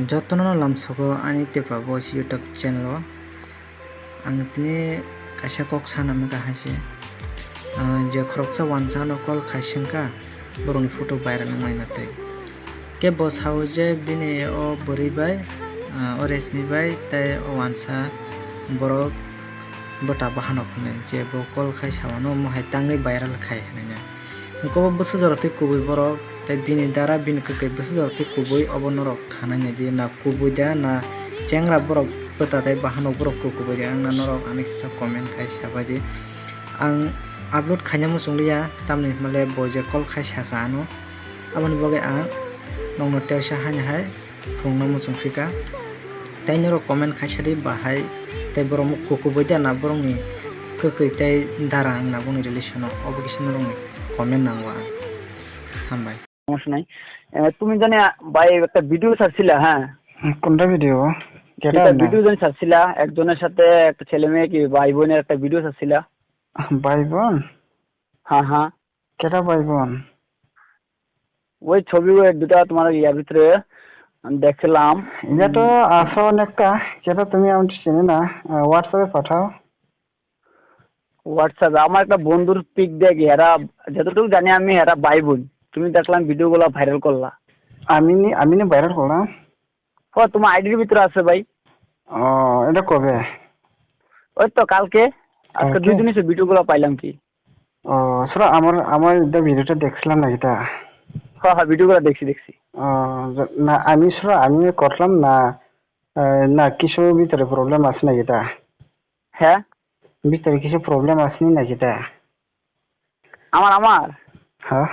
Joto no lamsogo ani tepa bos YouTube channel ang tini kaisa kok sana me kahase je khoroksa wansa no kol khaisengka boroni photo viral ngai nate ke bos hauje bini o bori bai o resmi bai tai o wansa borok bota bahano phune je bo kol khai sawano mo hai tangai viral khai hananya ko bosu jorate kubui borok tai bini dara bini ke bosu jorate kubui obonorok khananya je na kubui da na chengra borok bota tai bahano borok kubui da ang na norok ani kisa comment khai sabaje ang upload khanyamo sunglia tamni male boje kol khai saka ano aboni boge ang nongno tesa hanya hai phungnamo sungfika tai noro comment khai sadi bahai tai borok kubui da na borok ni kekei tai darang na boni relation obligation rong comment nangwa হামবাই সমস্যা নাই তুমি জানি ভাই একটা video ছাড়ছিলা হ্যাঁ কোনটা video কেটা video জানি ছাড়ছিলা একজনের সাথে একটা ছেলে মেয়ে কি ভাই বোনের একটা ভিডিও ছাড়ছিলা ভাই বোন হ্যাঁ হ্যাঁ কেটা ভাই বোন ওই ছবি দুটা তোমার ইয়ার ভিতরে দেখলাম এটা তো আছে অনেকটা যেটা তুমি আমাকে চিনি না হোয়াটসঅ্যাপে পাঠাও হোয়াটসঅ্যাপে আমার একটা বন্ধুর পিক দেখি এরা যতটুকু জানি আমি এরা ভাই বোন তুমি দেখলাম ভিডিওগুলো ভাইরাল করলা আমি ভাইরাল করলাম ও তোমার আইডির ভিতরে আছে ভাই ও এটা কবে ওই তো কালকে আজকে 2 দিন হচ্ছে ভিডিওগুলো পাইলাম কি ও সরা আমার এটা ভিডিওটা দেখছিলাম না এটা হ্যাঁ ভিডিওগুলো দেখছি ও না আমি করলাম না না কিছু ভিতরে প্রবলেম আছে না এটা হ্যাঁ ভিতরে কিছু প্রবলেম আছে না এটা আমার হ্যাঁ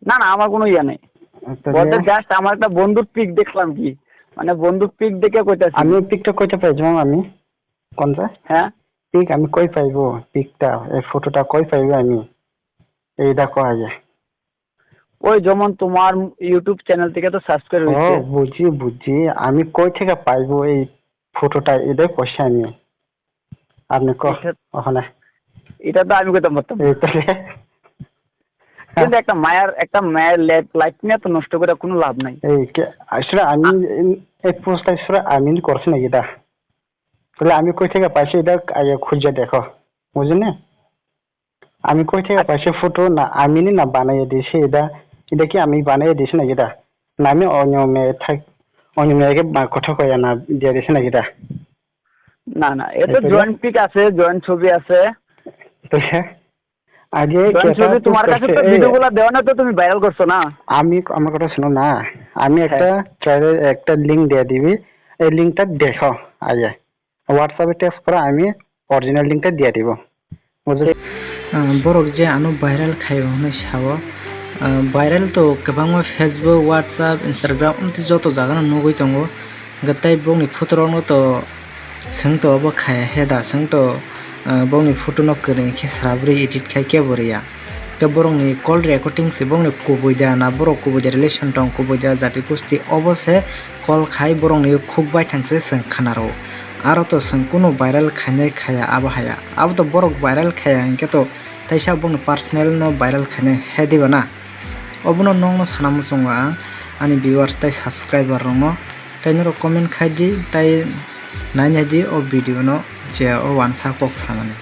না আমার কোনো ইয়া নেই বলতে জাস্ট আমার একটা বন্ধুর পিক দেখলাম কি মানে বন্ধুর পিক দেখে কইতাছি আমি পিকটা কইতে পাইছো আমি কোনটা হ্যাঁ পিক আমি কই পাইবো পিকটা এই ফটোটা কই পাইবো আমি এই দেখো আগে ওই যেমন তোমার ইউটিউব চ্যানেল থেকে তো সাবস্ক্রাইব হইছে বুঝি আমি কই থেকে পাইবো এই ফটোটা এটাই কইছি আমি আপনি ওখানে এটা তো আমি কইতাম পারতাম কিন্তু একটা মায়ের লাইফ নিয়ে তো নষ্ট করে কোনো লাভ নাই আসলে আমি এই পোস্টটা আসলে আমি করছি নাকি এটা তাহলে আমি কই থেকে পাইছি এটা আগে খুঁজে দেখো বুঝলি আমি কই থেকে পাইছি ফটো না আমি না বানাইয়ে দিয়েছি এটা কি আমি বানাইয়ে দিয়েছি নাকি এটা না আমি অনিয়মে কথা কয়া না দিয়ে দিয়েছি নাকি এটা না এটা জয়েন্ট পিক আছে জয়েন্ট ছবি আছে আগে ছবি তোমার কাছে তো ভিডিওগুলো দেওয়া না তো তুমি ভাইরাল করছো না আমার কথা শোনো না আমি একটা লিংক দিয়ে দিবি এই লিংকটা দেখো আগে হোয়াটসঅ্যাপে টেক্সট করে আমি অরিজিনাল লিংকটা দিয়ে দিব বুঝলি বরক যে আনো ভাইরাল খাইও হনে সাও ভাইরাল তো गोबां फेसबुक व्हाट्सएप इंस्टाग्राम যত জায়গা নগই দङ গতাই বংনি ফটোরনো তো संतो अब खाय हेदा संतो बंगनि फोटो न करे के साब्रै एडिट खाय के बरिया के बरंनि कॉल रेकर्डिंग से बंगनि कुबुइदा ना बरक कुबुइदा रिलेशन दं कुबुइदा जाति कुस्ति अबसे कॉल खाय बरंनि खुब बाय थांसे जों खानारो आरो तो जों कोनो भाइराल खायनाय खाया आबहाया अब तो बरक भाइराल खाया इनके तो ताइसा बंगनि पर्सनल न भाइराल खायनाय हेदिबा ना अबनो नंगनो सानामु संगा आनि व्यूअर्स ताइ सब्सक्राइबर रंनो ताइनो कमेन्ट खायदि ताइ नायनायदि ओ भिडिअ न जे ओ वानसा कक सानानै